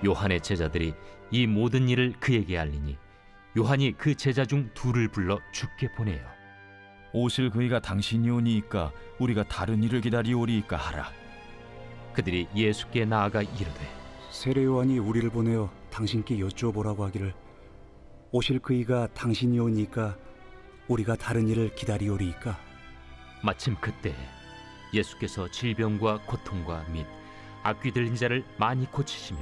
요한의 제자들이 이 모든 일을 그에게 알리니 요한이 그 제자 중 둘을 불러 주께 보내요. 오실 그이가 당신이 오니이까 우리가 다른 일을 기다리오리이까 하라. 그들이 예수께 나아가 이르되 세례 요한이 우리를 보내어 당신께 여쭈어보라고 하기를 오실 그이가 당신이 오니까 우리가 다른 일을 기다리오리이까. 마침 그때 예수께서 질병과 고통과 및 악귀 들린 자를 많이 고치시며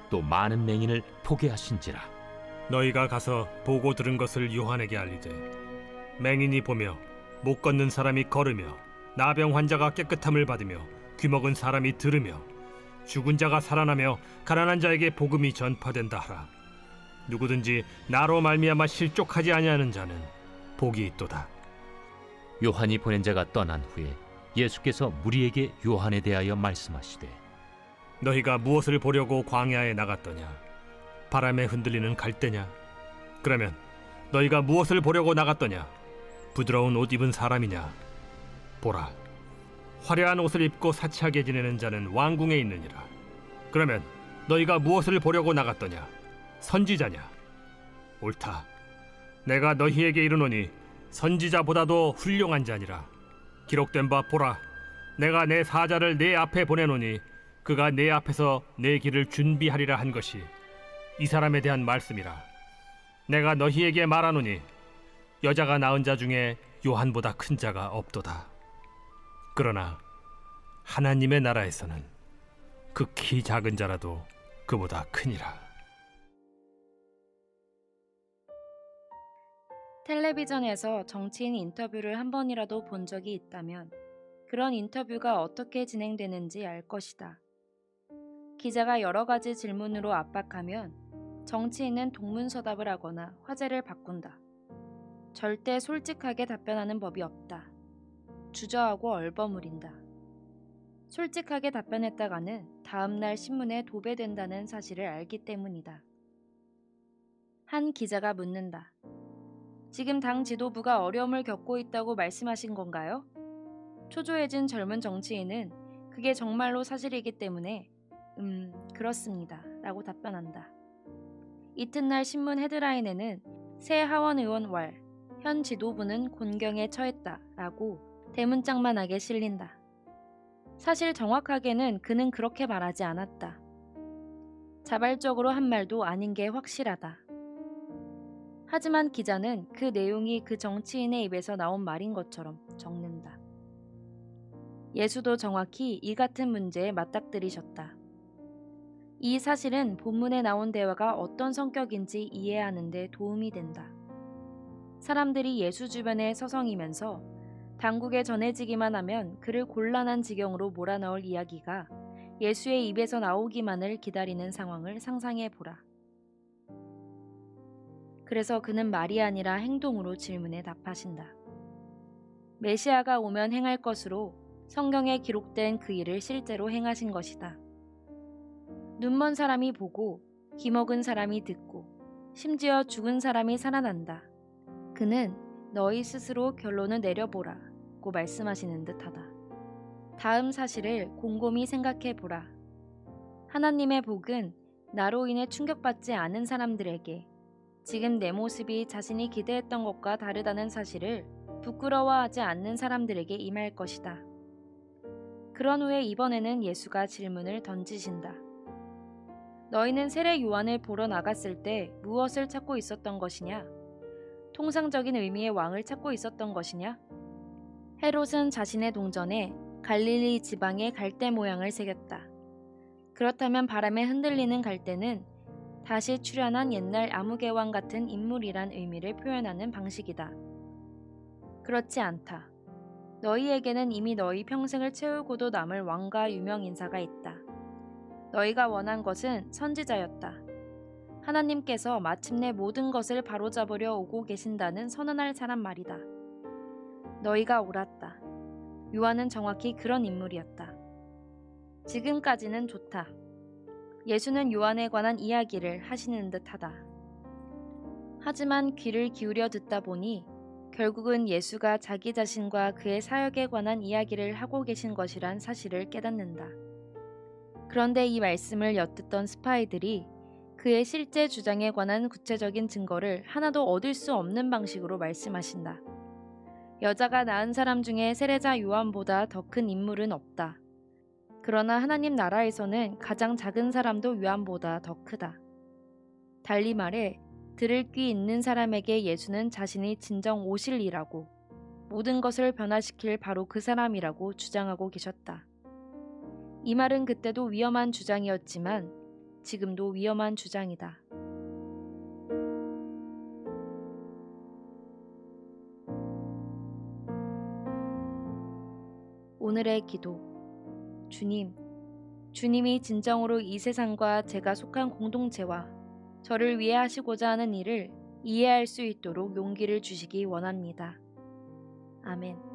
또 많은 맹인을 포게 하신지라. 너희가 가서 보고 들은 것을 요한에게 알리되 맹인이 보며 못 걷는 사람이 걸으며 나병 환자가 깨끗함을 받으며 귀먹은 사람이 들으며 죽은 자가 살아나며 가난한 자에게 복음이 전파된다 하라. 누구든지 나로 말미암아 실족하지 아니하는 자는 복이 있도다. 요한이 보낸 자가 떠난 후에 예수께서 무리에게 요한에 대하여 말씀하시되 너희가 무엇을 보려고 광야에 나갔더냐? 바람에 흔들리는 갈대냐? 그러면 너희가 무엇을 보려고 나갔더냐? 부드러운 옷 입은 사람이냐? 보라, 화려한 옷을 입고 사치하게 지내는 자는 왕궁에 있느니라. 그러면 너희가 무엇을 보려고 나갔더냐? 선지자냐? 옳다. 내가 너희에게 이르노니 선지자보다도 훌륭한 자니라. 기록된 바 보라, 내가 내 사자를 내 앞에 보내노니 그가 내 앞에서 내 길을 준비하리라 한 것이 이 사람에 대한 말씀이라. 내가 너희에게 말하노니 여자가 낳은 자 중에 요한보다 큰 자가 없도다. 그러나 하나님의 나라에서는 극히 작은 자라도 그보다 크니라. 텔레비전에서 정치인 인터뷰를 한 번이라도 본 적이 있다면 그런 인터뷰가 어떻게 진행되는지 알 것이다. 기자가 여러 가지 질문으로 압박하면 정치인은 동문서답을 하거나 화제를 바꾼다. 절대 솔직하게 답변하는 법이 없다. 주저하고 얼버무린다. 솔직하게 답변했다가는 다음날 신문에 도배된다는 사실을 알기 때문이다. 한 기자가 묻는다. 지금 당 지도부가 어려움을 겪고 있다고 말씀하신 건가요? 초조해진 젊은 정치인은 그게 정말로 사실이기 때문에 그렇습니다 라고 답변한다. 이튿날 신문 헤드라인에는 새 하원 의원 왈, 현 지도부는 곤경에 처했다 라고 대문짝만하게 실린다. 사실 정확하게는 그는 그렇게 말하지 않았다. 자발적으로 한 말도 아닌 게 확실하다. 하지만 기자는 그 내용이 그 정치인의 입에서 나온 말인 것처럼 적는다. 예수도 정확히 이 같은 문제에 맞닥뜨리셨다. 이 사실은 본문에 나온 대화가 어떤 성격인지 이해하는 데 도움이 된다. 사람들이 예수 주변에 서성이면서 당국에 전해지기만 하면 그를 곤란한 지경으로 몰아넣을 이야기가 예수의 입에서 나오기만을 기다리는 상황을 상상해 보라. 그래서 그는 말이 아니라 행동으로 질문에 답하신다. 메시아가 오면 행할 것으로 성경에 기록된 그 일을 실제로 행하신 것이다. 눈먼 사람이 보고 귀먹은 사람이 듣고 심지어 죽은 사람이 살아난다. 그는 너희 스스로 결론을 내려보라 고 말씀하시는 듯하다. 다음 사실을 곰곰이 생각해 보라. 하나님의 복은 나로 인해 충격받지 않은 사람들에게 지금 내 모습이 자신이 기대했던 것과 다르다는 사실을 부끄러워하지 않는 사람들에게 임할 것이다. 그런 후에 이번에는 예수가 질문을 던지신다. 너희는 세례 요한을 보러 나갔을 때 무엇을 찾고 있었던 것이냐? 통상적인 의미의 왕을 찾고 있었던 것이냐? 헤롯은 자신의 동전에 갈릴리 지방의 갈대 모양을 새겼다. 그렇다면 바람에 흔들리는 갈대는 다시 출현한 옛날 아무개왕 같은 인물이란 의미를 표현하는 방식이다. 그렇지 않다. 너희에게는 이미 너희 평생을 채우고도 남을 왕과 유명인사가 있다. 너희가 원한 것은 선지자였다. 하나님께서 마침내 모든 것을 바로잡으려 오고 계신다는 선언할 사람 말이다. 너희가 옳았다. 요한은 정확히 그런 인물이었다. 지금까지는 좋다. 예수는 요한에 관한 이야기를 하시는 듯하다. 하지만 귀를 기울여 듣다 보니 결국은 예수가 자기 자신과 그의 사역에 관한 이야기를 하고 계신 것이란 사실을 깨닫는다. 그런데 이 말씀을 엿듣던 스파이들이 그의 실제 주장에 관한 구체적인 증거를 하나도 얻을 수 없는 방식으로 말씀하신다. 여자가 낳은 사람 중에 세례자 요한보다 더 큰 인물은 없다. 그러나 하나님 나라에서는 가장 작은 사람도 요한보다 더 크다. 달리 말해 들을 귀 있는 사람에게 예수는 자신이 진정 오실 이라고 모든 것을 변화시킬 바로 그 사람이라고 주장하고 계셨다. 이 말은 그때도 위험한 주장이었지만 지금도 위험한 주장이다. 오늘의 기도. 주님이 진정으로 이 세상과 제가 속한 공동체와 저를 위해 하시고자 하는 일을 이해할 수 있도록 용기를 주시기 원합니다. 아멘.